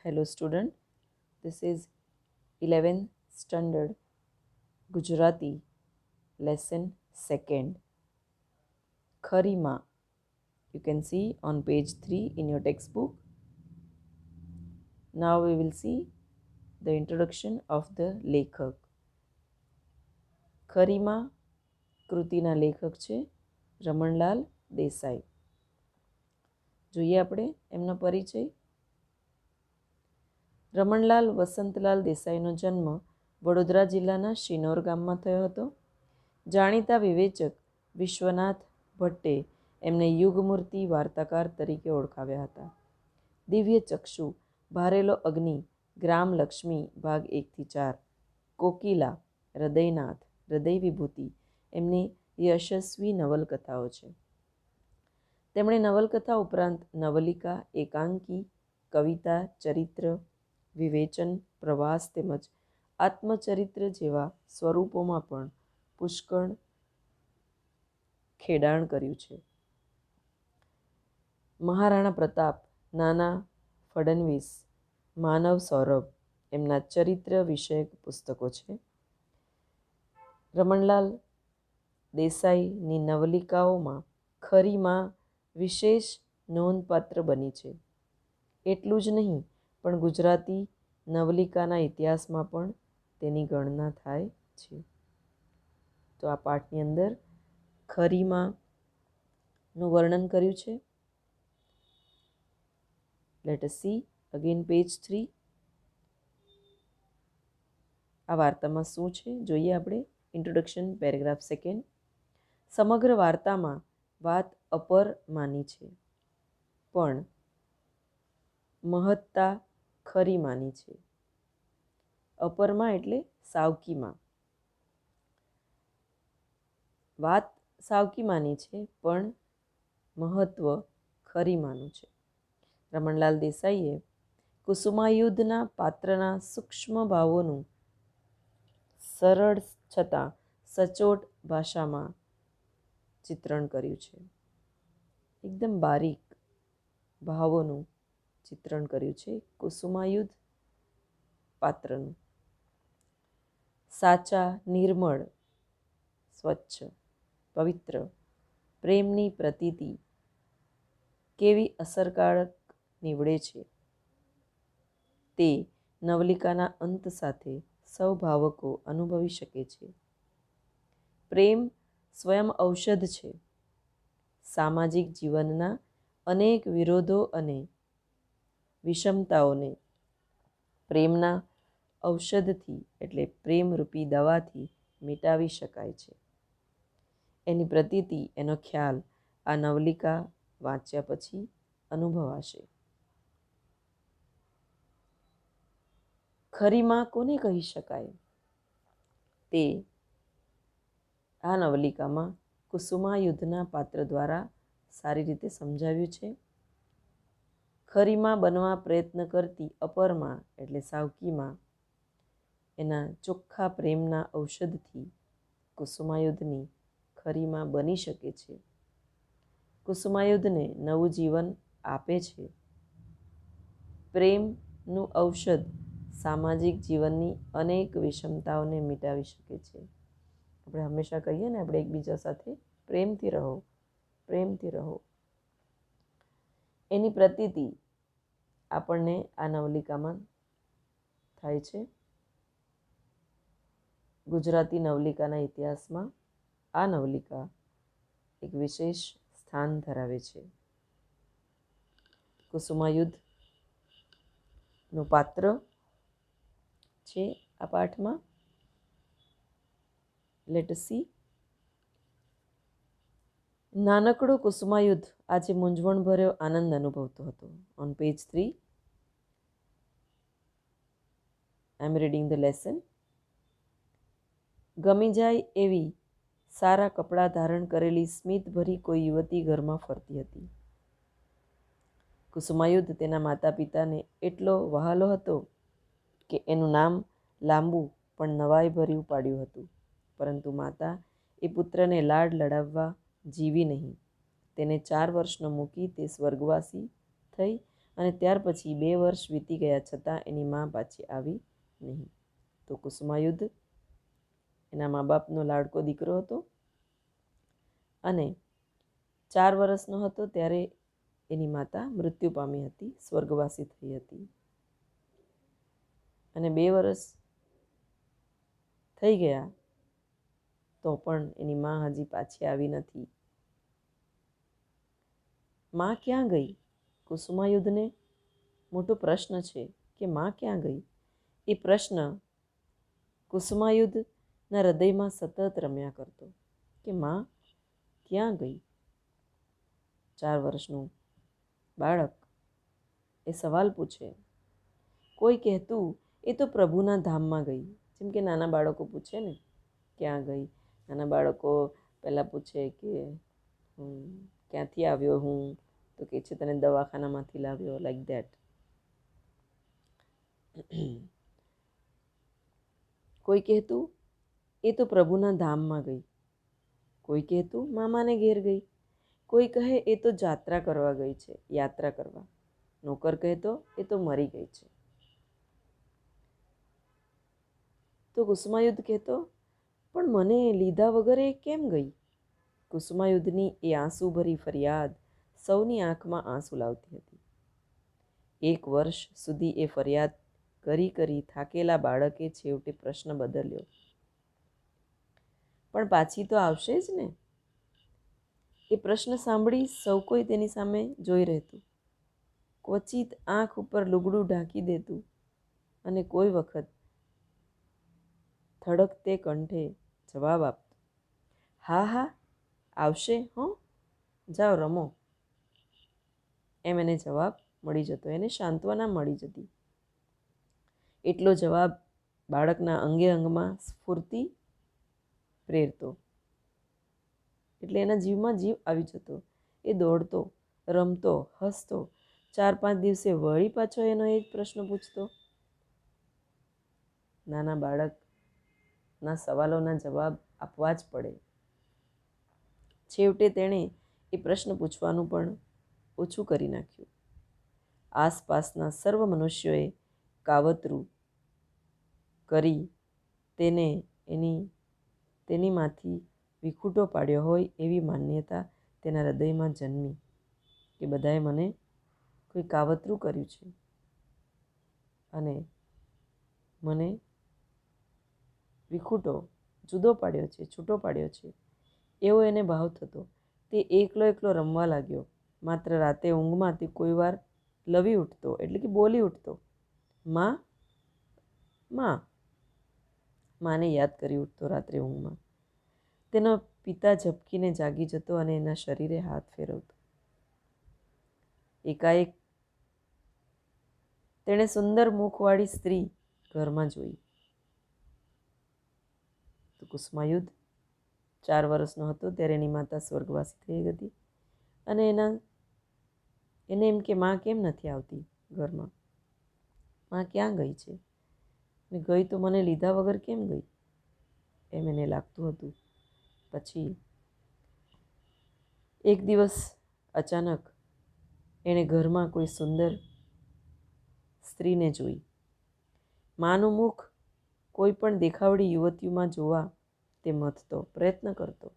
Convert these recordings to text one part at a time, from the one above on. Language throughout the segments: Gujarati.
Hello student, this is 11th standard Gujarati lesson 2nd Kharima. You can see on page 3 in your textbook. Now we will see the introduction of the લેખક. ખરીમા કૃતિના લેખક છે રમણલાલ દેસાઈ. જોઈએ આપણે એમનો પરિચય. રમણલાલ વસંતલાલ દેસાઈનો જન્મ વડોદરા જિલ્લાના શિનોર ગામમાં થયો હતો. જાણીતા વિવેચક વિશ્વનાથ ભટ્ટે એમને યુગમૂર્તિ વાર્તાકાર તરીકે ઓળખાવ્યા હતા. દિવ્ય ચક્ષુ, ભારેલો અગ્નિ, ગ્રામ લક્ષ્મી ભાગ 1-4, કોકિલા, હૃદયનાથ, હૃદય વિભૂતિ એમની યશસ્વી નવલકથાઓ છે. તેમણે નવલકથા ઉપરાંત નવલિકા, એકાંકી, કવિતા, ચરિત્ર, વિવેચન, પ્રવાસ તેમજ આત્મચરિત્ર જેવા સ્વરૂપોમાં પણ પુષ્કળ ખેડાણ કર્યું છે. મહારાણા પ્રતાપ, નાના ફડણવીસ, માનવ સૌરભ એમના ચરિત્ર વિષયક પુસ્તકો છે. રમણલાલ દેસાઈની નવલિકાઓમાં ખરીમા વિશેષ નોંધપાત્ર બની છે. એટલું જ નહીં પણ ગુજરાતી નવલિકાના ઇતિહાસમાં પણ તેની ગણના થાય છે. તો આ પાઠની અંદર ખરીમાનું વર્ણન કર્યું છે. Let S C again page 3. આ વાર્તામાં શું છે જોઈએ આપણે. Introduction paragraph 2. સમગ્ર વાર્તામાં વાત અપર માની છે, પણ મહત્તા ખરીમાની છે. અપરમાં એટલે સાવકીમાં. વાત સાવકીમાની છે, પણ મહત્વ ખરીમાનું છે. રમણલાલ દેસાઈએ કુસુમાયુધના પાત્રના સૂક્ષ્મ ભાવોનું સરળ છતાં સચોટ ભાષામાં ચિત્રણ કર્યું છે. એકદમ બારીક ભાવોનું ચિત્રણ કર્યું છે કુસુમાયુધ પાત્રનું. સાચા, નિર્મળ, સ્વચ્છ, પવિત્ર પ્રેમની પ્રતીતિ કેવી અસરકારક નીવડે છે તે નવલિકાના અંત સાથે સૌ ભાવકો અનુભવી શકે છે. પ્રેમ સ્વયં ઔષધ છે. સામાજિક જીવનના અનેક વિરોધો અને વિષમતાઓને પ્રેમના ઔષધથી એટલે પ્રેમરૂપી દવાથી મિટાવી શકાય છે. એની પ્રતીતિ, એનો ખ્યાલ આ નવલિકા વાંચ્યા પછી અનુભવાશે. ખરીમા કોને કહી શકાય તે આ નવલિકામાં કુસુમાયુધના પાત્ર દ્વારા સારી રીતે સમજાવ્યું છે. ખરીમા બનવા પ્રયત્ન કરતી અપરમાં એટલે સાવકીમાં એના ચોખ્ખા પ્રેમના ઔષધથી કુસુમાયુધની ખરીમા બની શકે છે. કુસુમાયુધને નવું જીવન આપે છે. પ્રેમનું ઔષધ સામાજિક જીવનની અનેક વિષમતાઓને મિટાવી શકે છે. આપણે હંમેશા કહીએ ને, આપણે એકબીજા સાથે પ્રેમથી રહો, પ્રેમથી રહો. એની પ્રતીતિ આપણને આ નવલિકામાં થાય છે. ગુજરાતી નવલિકાના ઇતિહાસમાં આ નવલિકા એક વિશેષ સ્થાન ધરાવે છે. કુસુમાયુધનું પાત્ર છે આ પાઠમાં. Let S C. નાનકડો કુસુમાયુધ આજે મૂંઝવણભર્યો આનંદ અનુભવતો હતો. On page 3 I am reading the lesson. ગમી જાય એવી સારા કપડાં ધારણ કરેલી સ્મિતભરી કોઈ યુવતી ઘરમાં ફરતી હતી. કુસુમાયુધ તેના માતા પિતાને એટલો વહાલો હતો કે એનું નામ લાંબુ પણ નવાઈભર્યું પાડ્યું હતું. પરંતુ માતા એ પુત્રને લાડ લડાવવા જીવી નહીં. તેને 4 વર્ષનો મૂકી તે સ્વર્ગવાસી થઈ અને ત્યાર પછી 2 વર્ષ વીતી ગયા છતાં એની મા પાછી આવી નહીં. તો કુસુમાયુદ્ધ એના મા બાપનો લાડકો દીકરો હતો અને 4 વર્ષનો હતો ત્યારે એની માતા મૃત્યુ પામી હતી, સ્વર્ગવાસી થઈ હતી. અને 2 વર્ષ થઈ ગયા તો પણ એની મા હજી પાછી આવી નથી. મા ક્યાં ગઈ? કુસુમાયુદ્ધને મોટો પ્રશ્ન છે કે મા ક્યાં ગઈ? એ પ્રશ્ન કુસુમાયુદ્ધના હૃદયમાં સતત રમ્યા કરતો કે મા ક્યાં ગઈ? 4 વર્ષનું બાળક એ સવાલ પૂછે. કોઈ કહેતું એ તો પ્રભુના ધામમાં ગઈ. જેમ કે નાના બાળકો પૂછે ને ક્યાં ગઈ. નાના બાળકો પહેલાં પૂછે કે ક્યાંથી આવ્યો હું, તો કહે છે તને દવાખાનામાંથી લાવ્યો, લાઈક ધેટ. કોઈ કહેતું એ તો પ્રભુના ધામમાં ગઈ. કોઈ કહેતું મામાને ઘેર ગઈ. કોઈ કહે એ તો જાત્રા કરવા ગઈ છે, યાત્રા કરવા. નોકર કહેતો એ તો મરી ગઈ છે. તો કુસુમાયુદ્ધ કહેતો પણ મને લીધા વગર એ કેમ ગઈ? કુસુમાયુદ્ધની એ આંસુભરી ફરિયાદ સૌની આંખમાં આંસુ લાવતી હતી. 1 વર્ષ સુધી એ ફરિયાદ કરી થાકેલા બાળકે છેવટે પ્રશ્ન બદલ્યો, પણ પાછી તો આવશે જ ને? એ પ્રશ્ન સાંભળી સૌ કોઈ તેની સામે જોઈ રહેતું. ક્વચિત આંખ ઉપર લુગડું ઢાંકી દેતું અને કોઈ વખત થડકતે કંઠે જવાબ આપતો, હા હા આવશે હો, જાઓ રમો. એમ એને જવાબ મળી જતો, એને સાંત્વના મળી જતી. એટલો જવાબ બાળકના અંગે અંગમાં સ્ફૂર્તિ પ્રેરતો. એટલે એના જીવમાં જીવ આવી જતો. એ દોડતો, રમતો, હસતો. 4-5 દિવસે વળી પાછો એનો એ જ પ્રશ્ન પૂછતો. નાના બાળકના સવાલોના જવાબ આપવા જ પડે. છેવટે તેણે એ પ્રશ્ન પૂછવાનું પણ ઓછું કરી નાખ્યું. આસપાસના સર્વ મનુષ્યોએ કાવતરું કરી તેનીમાંથી વિખૂટો પાડ્યો હોય એવી માન્યતા તેના હૃદયમાં જન્મી કે બધાએ મને કોઈ કાવતરું કર્યું છે અને મને વિખૂટો, જુદો પાડ્યો છે, છૂટો પાડ્યો છે, એવો એને ભાવ થતો. તે એકલો રમવા લાગ્યો. માત્ર રાતે ઊંઘમાં તે કોઈ વાર લવી ઉઠતો, એટલે કે બોલી ઉઠતો, માં માં. માને યાદ કરી ઉઠતો રાત્રે ઊંઘમાં. તેનો પિતા ઝબકીને જાગી જતો અને એના શરીરે હાથ ફેરવતો. એકાએક તેણે સુંદર મુખવાળી સ્ત્રી ઘરમાં જોઈ. તો કુસુમાયુદ્ધ 4 વર્ષનો હતો ત્યારે એની માતા સ્વર્ગવાસી થઈ હતી અને એને એમ કે માં કેમ નથી આવતી ઘરમાં? માં ક્યાં ગઈ છે? ને ગઈ તો મને લીધા વગર કેમ ગઈ? એમ એને લાગતું હતું. પછી એક દિવસ અચાનક એણે ઘરમાં કોઈ સુંદર સ્ત્રીને જોઈ. માનું મુખ કોઈ પણ દેખાવડી યુવતીઓમાં જોવા તે મથતો, પ્રયત્ન કરતો.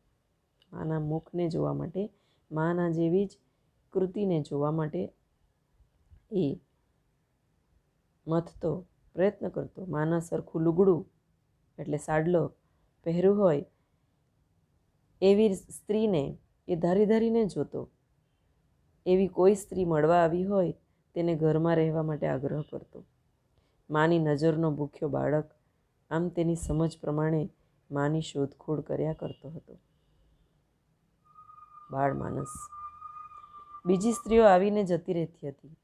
માના મુખને જોવા માટે, માના જેવી જ કૃતિને જોવા માટે એ મથતો, પ્રયત્ન કરતો. માના સરખું લુગડું એટલે સાડલો પહેર્યું હોય એવી સ્ત્રીને એ ધારીને જોતો. એવી કોઈ સ્ત્રી મળવા આવી હોય તેને ઘરમાં રહેવા માટે આગ્રહ કરતો. માની નજરનો ભૂખ્યો બાળક આમ તેની સમજ પ્રમાણે માની શોધખોળ કર્યા કરતો હતો. બાળ માનસ. બીજી સ્ત્રીઓ આવીને જતી રહેતી હતી.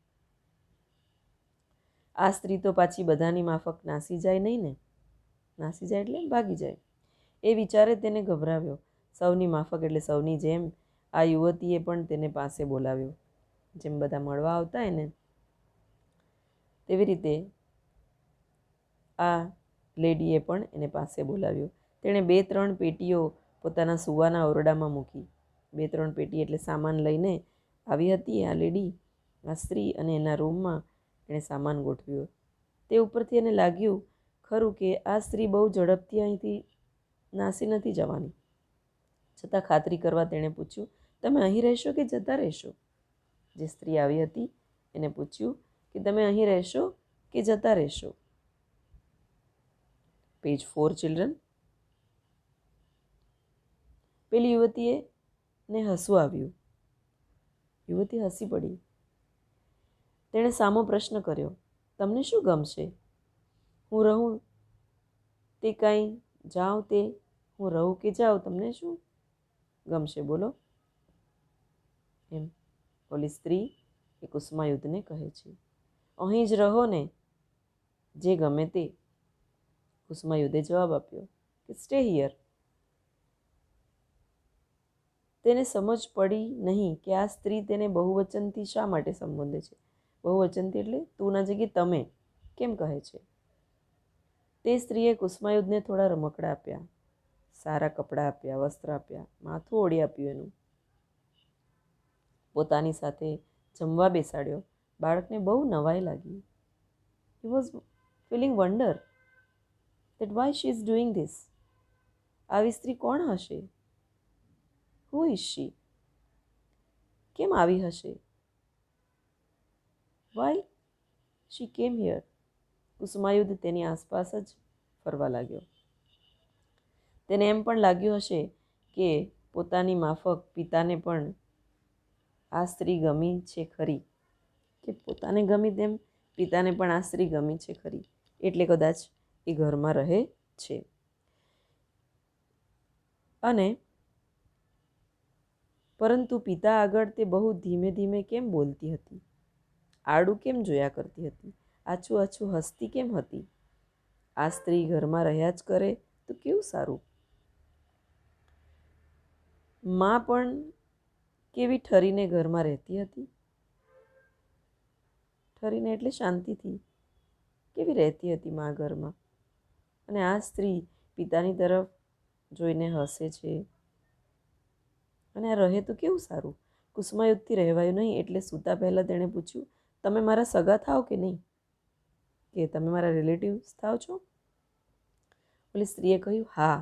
આ સ્ત્રી તો પાછી બધાની માફક નાસી જાય નહીં ને? નાસી જાય એટલે ભાગી જાય. એ વિચારે તેને ગભરાવ્યો. સૌની માફક એટલે સૌની જેમ આ યુવતીએ પણ તેને પાસે બોલાવ્યો. જેમ બધા મળવા આવતા એને તેવી રીતે આ લેડીએ પણ એને પાસે બોલાવ્યો. તેણે 2-3 પેટીઓ પોતાના સૂવાના ઓરડામાં મૂકી. 2-3 પેટી એટલે સામાન લઈને આવી હતી આ લેડી આ સ્ત્રી અને એના રૂમમાં એણે સામાન ગોઠવ્યો. તે ઉપરથી એને લાગ્યું ખરું કે આ સ્ત્રી બહુ ઝડપથી અહીંથી નાસી નથી જવાની. છતાં ખાતરી કરવા તેણે પૂછ્યું, તમે અહીં રહેશો કે જતા રહેશો? જે સ્ત્રી આવી હતી એને પૂછ્યું કે તમે અહીં રહેશો કે જતા રહેશો? Page 4 children. પેલી યુવતીએ ને હસવું આવ્યું. યુવતી હસી પડી. તેણે સામો પ્રશ્ન કર્યો, તમને શું ગમશે? હું રહું તે કાંઈ, જાઉં તે, હું રહું કે જાઉં, તમને શું ગમશે બોલો? એમ ઓલી સ્ત્રી એ કુસુમાયુધને કહે છે, અહીં જ રહો ને, જે ગમે તે. કુસુમાયુધે જવાબ આપ્યો કે સ્ટે હિયર. તેને સમજ પડી નહીં કે આ સ્ત્રી તેને બહુવચનથી શા માટે સંબોધે છે. બહુવચનથી એટલે તુંના જગ્યાએ તમે કેમ કહે છે. તે સ્ત્રીએ કુસુમાયુધને થોડા રમકડા આપ્યા, સારા કપડાં આપ્યા, વસ્ત્ર આપ્યા, માથું ઓળી આપ્યું એનું. પોતાની સાથે જમવા બેસાડ્યો. બાળકને બહુ નવાઈ લાગી. He was feeling wonder that why she is doing this. આવી સ્ત્રી કોણ હશે? Who is she? કેમ આવી હશે? Why she came here? કુસુમાયુધ તેની આસપાસ જ ફરવા લાગ્યો. તેને એમ પણ લાગ્યું હશે કે પોતાની માફક પિતાને પણ આ સ્ત્રી ગમી છે ખરી, કે પોતાને ગમી તેમ પિતાને પણ આ સ્ત્રી ગમી છે ખરી, એટલે કદાચ એ ઘરમાં રહે છે. અને પરંતુ પિતા આગળ તે બહુ ધીમે ધીમે કેમ બોલતી હતી? આડું કેમ જોયા કરતી હતી? આછું આછું હસતી કેમ હતી? આ સ્ત્રી ઘરમાં રહ્યા જ કરે તો કેવું સારું. માં પણ કેવી ઠરીને ઘરમાં રહેતી હતી. ઠરીને એટલે શાંતિથી કેવી રહેતી હતી માં ઘરમાં. અને આ સ્ત્રી પિતાની તરફ જોઈને હસે છે. અને આ રહે તો કેવું સારું. કુસુમાયુધથી રહેવાયું નહીં એટલે સૂતા પહેલાં તેણે પૂછ્યું, તમે મારા સગા થાવ કે નહીં? કે તમે મારા રિલેટિવ્સ થાવ છો? ઓલી સ્ત્રીએ કહ્યું, હા.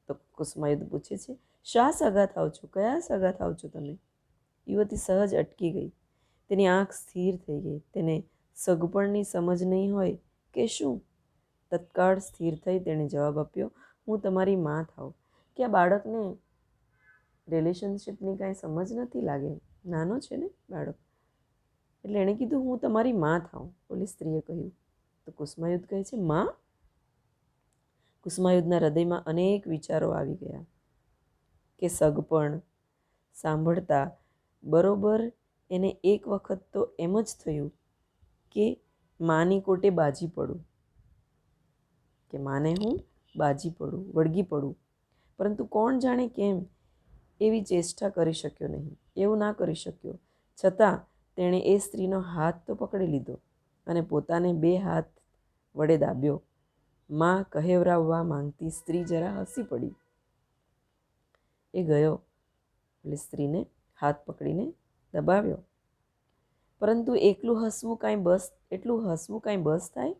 તો કુસુમાયુધ પૂછે છે, શા સગા થાવ છો? કયા સગા થાવ છો તમે? યુવતી સહજ અટકી ગઈ. તેની આંખ સ્થિર થઈ ગઈ. તેને સગપણની સમજ નહીં હોય કે શું? તત્કાળ સ્થિર થઈ તેણે જવાબ આપ્યો, હું તમારી માં થાવ. કે આ બાળકને રિલેશનશિપની કાંઈ સમજ નથી લાગે, નાનો છે ને બાળક, એટલે એણે કીધું હું તમારી માં થાઉં. ઓલી સ્ત્રીએ કહ્યું. તો કુસુમાયુધ કહે છે, માં? કુસુમાયુધના હૃદયમાં અનેક વિચારો આવી ગયા કે સગપણ સાંભળતા બરોબર એને એક વખત તો એમ જ થયું કે માની કોટે બાજી પડું, કે માને હું બાજી પડું, વળગી પડું. પરંતુ કોણ જાણે કેમ એવી ચેષ્ટા કરી શક્યો નહીં, એવું ના કરી શક્યો. છતાં તેણે એ સ્ત્રીનો હાથ તો પકડી લીધો અને પોતાને બે હાથ વડે દાબ્યો. માં કહેવરાવવા માંગતી સ્ત્રી જરા હસી પડી. એ ગયો એટલે સ્ત્રીને હાથ પકડીને દબાવ્યો. પરંતુ એટલું હસવું કાંઈ બસ થાય?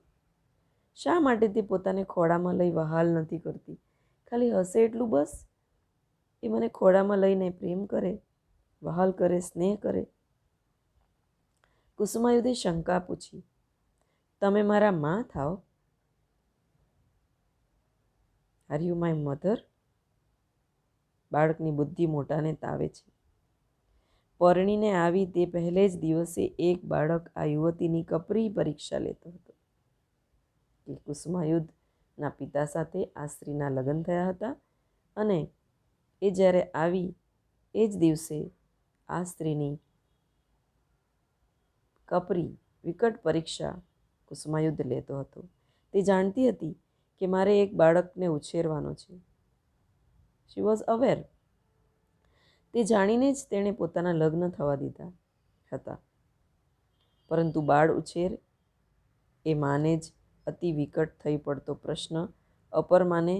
શા માટે તે પોતાને ખોળામાં લઈ વહાલ નથી કરતી? ખાલી હસે એટલું બસ? એ મને ખોળામાં લઈને પ્રેમ કરે, વહાલ કરે, સ્નેહ કરે. કુસુમાયુધે શંકા પૂછી, તમે મારા માં થાવ? Are you my mother? બાળકની બુદ્ધિ મોટાને તાવે છે. પરણીને આવી તે પહેલે જ દિવસે એક બાળક આ યુવતીની કપરી પરીક્ષા લેતો હતો કે કુસુમાયુધના પિતા સાથે આ સ્ત્રીના લગ્ન થયા હતા અને એ જ્યારે આવી એ જ દિવસે આ સ્ત્રીની કપરી વિકટ પરીક્ષા કુસુમાયુધ લેતો હતો. તે જાણતી હતી કે મારે એક બાળકને ઉછેરવાનો છે. She was aware. તે જાણીને જ તેણે પોતાના લગ્ન થવા દીધા હતા. પરંતુ બાળ ઉછેર એ માને જ અતિ વિકટ થઈ પડતો પ્રશ્ન અપર માને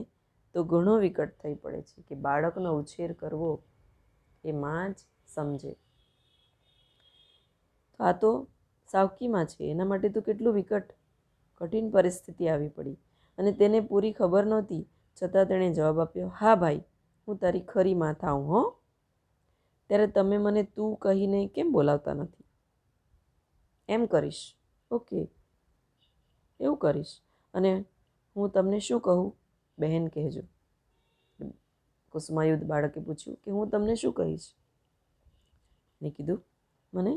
તો ઘણો વિકટ થઈ પડે છે કે બાળકનો ઉછેર કરવો એ માં જ સમજે. તો આ તો સાવકીમાં છે, એના માટે તો કેટલું કઠિન પરિસ્થિતિ આવી પડી અને તેને પૂરી ખબર નહોતી, છતાં તેણે જવાબ આપ્યો, હા ભાઈ, હું તારી ખરી માં થાઉં હો. ત્યારે તમે મને તું કહીને કેમ બોલાવતા નથી? એમ કરીશ. ઓકે, એવું કરીશ. અને હું તમને શું કહું? બહેન કહેજો. કુસુમાયુદ્ધ બાળકે પૂછ્યું કે હું તમને શું કહીશ? ને કીધું, મને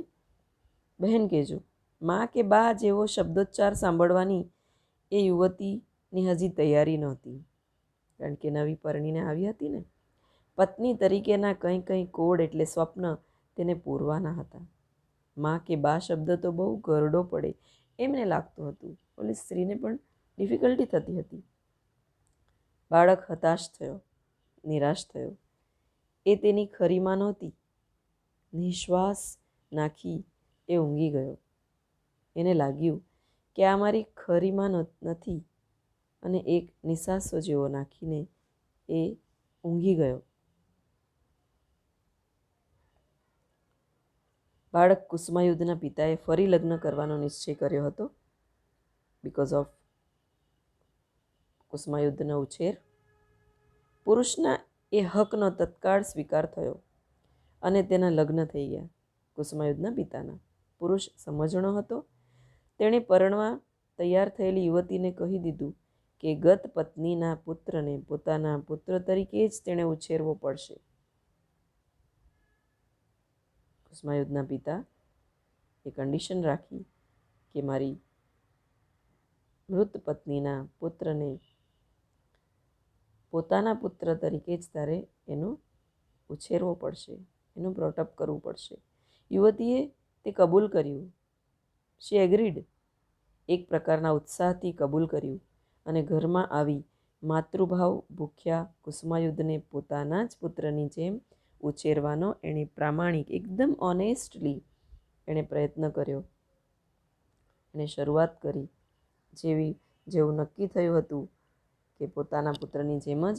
બહેન કહેજો. માં કે બા જેવો શબ્દોચ્ચાર સાંભળવાની એ યુવતીની હજી તૈયારી નહોતી, કારણ કે નવી પરણીને આવી હતી ને. પત્ની તરીકેના કંઈ કંઈ કોડ એટલે સ્વપ્ન તેને પૂરવાના હતા. માં કે બા શબ્દ તો બહુ ગરડો પડે એમને લાગતું હતું. ઓલી સ્ત્રીને પણ ડિફિકલ્ટી થતી હતી. બાળક હતાશ થયો, નિરાશ થયો. એ તેની ખરીમાં નહોતી. નિશ્વાસ નાખી એ ઊંઘી ગયો. એને લાગ્યું કે આ મારી ખરીમાં નથી, અને એક નિસાસો જેવો નાખીને એ ઊંઘી ગયો. બાળક કુસુમાયુદ્ધના પિતાએ ફરી લગ્ન કરવાનો નિશ્ચય કર્યો હતો, બિકોઝ ઓફ કુસુમાયુદ્ધનો ઉછેર. પુરુષના એ હકનો તત્કાળ સ્વીકાર થયો અને તેના લગ્ન થઈ ગયા કુસુમાયુદ્ધના પિતાના. પુરુષ સમજણો હતો. તેણે પરણવા તૈયાર થયેલી યુવતીને કહી દીધું કે ગત પત્નીના પુત્રને પોતાના પુત્ર તરીકે જ તેણે ઉછેરવો પડશે. કુસુમાયુદ્ધના પિતા એ કન્ડિશન રાખી કે મારી મૃત પત્નીના પુત્રને પોતાના પુત્ર તરીકે જ તારે એનો ઉછેરવો પડશે, એનું બ્રોટઅપ કરવું પડશે. યુવતીએ તે કબૂલ કર્યું. શી એગ્રીડ. એક પ્રકારના ઉત્સાહથી કબૂલ કર્યું અને ઘરમાં આવી માતૃભાવ ભૂખ્યા કુસુમાયુદ્ધને પોતાના જ પુત્રની જેમ ઉછેરવાનો એણે પ્રામાણિક, એકદમ ઓનેસ્ટલી એણે પ્રયત્ન કર્યો. એણે શરૂઆત કરી જેવું નક્કી થયું હતું કે પોતાના પુત્રની જેમ જ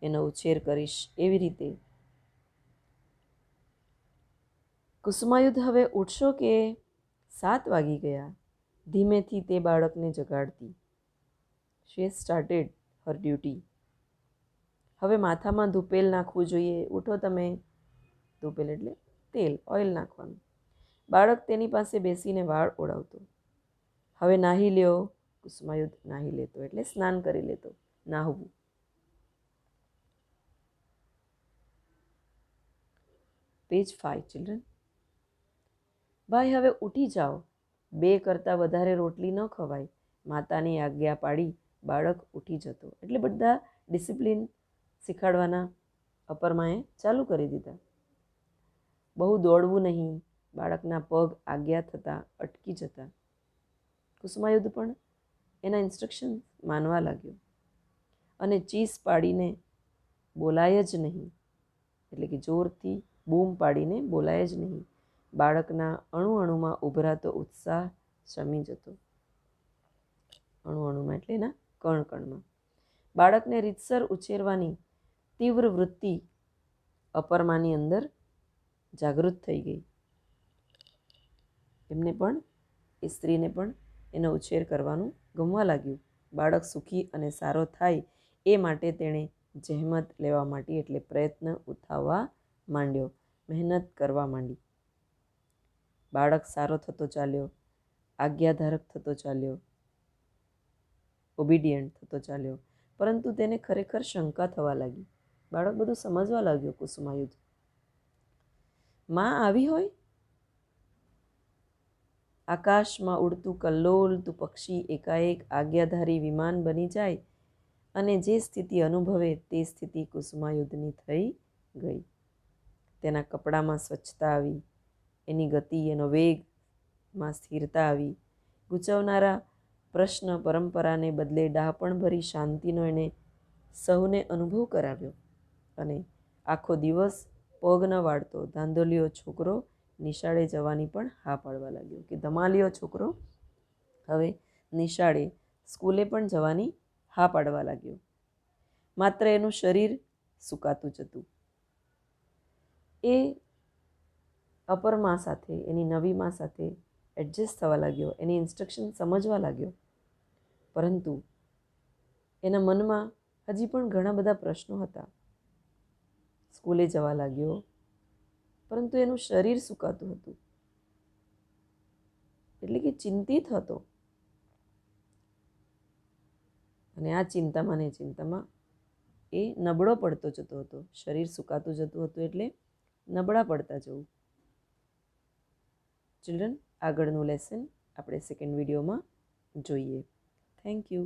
એનો ઉછેર કરીશ, એવી રીતે. કુસુમાયુદ્ધ હવે ઉઠશો કે? 7 વાગી ગયા. ધીમેથી તે બાળકને જગાડતી. She has started her duty. હવે માથામાં ધૂપેલ નાખવું જોઈએ. ઉઠો તમે. ધૂપેલ એટલે તેલ, ઓઇલ નાખવાનું. બાળક તેની પાસે બેસીને વાળ ઓળાવતો. હવે નાહી લ્યો. કુસુમાયુદ્ધ નાહી લેતો એટલે સ્નાન કરી લેતો, નાહવું. Page 5 children. ભાઈ હવે ઉઠી જાઓ. 2 કરતાં વધારે રોટલી ન ખવાય. માતાની આજ્ઞા પાડી બાળક ઉઠી જતો. એટલે બધા ડિસિપ્લિન શીખવાડવાના અપરમાએ ચાલુ કરી દીધા. બહુ દોડવું નહીં. બાળકના પગ આજ્ઞા થતાં અટકી જતા. કુસુમાયુદ્ધ પણ એના ઇન્સ્ટ્રક્શન માનવા લાગ્યો અને ચીસ પાડીને બોલાય જ નહીં, એટલે કે જોરથી બૂમ પાડીને બોલાય જ નહીં. બાળકના અણુ અણુમાં ઉભરાતો ઉત્સાહ શમી જતો. અણુ અણુમાં એટલે એના કણ કણમાં. બાળકને રીતસર ઉછેરવાની તીવ્ર વૃત્તિ અપરમાની અંદર જાગૃત થઈ ગઈ. એમને પણ, એ સ્ત્રીને પણ એનો ઉછેર કરવાનું ગમવા લાગ્યું. બાળક સુખી અને સારો થાય એ માટે તેણે જહેમત લેવા માંડી, એટલે પ્રયત્ન ઉઠાવવા માંડ્યો, મહેનત કરવા માંડી. બાળક સારો થતો ચાલ્યો, આજ્ઞાધારક થતો ચાલ્યો, ઓબિડિયન્ટ થતો ચાલ્યો. પરંતુ તેને ખરેખર શંકા થવા લાગી. બાળક બધું સમજવા લાગ્યો. કુસુમાયુદ્ધ માં આવી હોય. આકાશમાં ઉડતું કલ્લોલતું પક્ષી એકાએક આજ્ઞાધારી વિમાન બની જાય અને જે સ્થિતિ અનુભવે તે સ્થિતિ કુસુમાયુદ્ધની થઈ ગઈ. તેના કપડામાં સ્વચ્છતા આવી, એની ગતિ, એનો વેગમાં સ્થિરતા આવી. ગૂંચવનારા પ્રશ્ન પરંપરાને બદલે ડહાપણભરી શાંતિનો એણે સહુને અનુભવ કરાવ્યો. અને આખો દિવસ પગ ન વાળતો ધાંધોલિયો છોકરો નિશાળે જવાની પણ હા પાડવા લાગ્યો. કે ધમાલિયો છોકરો હવે નિશાળે, સ્કૂલે પણ જવાની હા પાડવા લાગ્યો. માત્ર એનું શરીર સુકાતું જતું. એ અપર માં સાથે, એની નવી માં સાથે એડજસ્ટ થવા લાગ્યો, એની ઇન્સ્ટ્રક્શન સમજવા લાગ્યો. પરંતુ એના મનમાં હજી પણ ઘણા બધા પ્રશ્નો હતા. સ્કૂલે જવા લાગ્યો, પરંતુ એનું શરીર સુકાતું હતું, એટલે કે ચિંતિત હતો. અને આ ચિંતામાં ને ચિંતામાં એ નબળો પડતો જતો હતો. શરીર સુકાતું જતું હતું એટલે નબળા પડતા જવું. ચિલ્ડ્રન, આગળનું લેસન આપણે સેકન્ડ વિડીયોમાં જોઈએ. Thank you.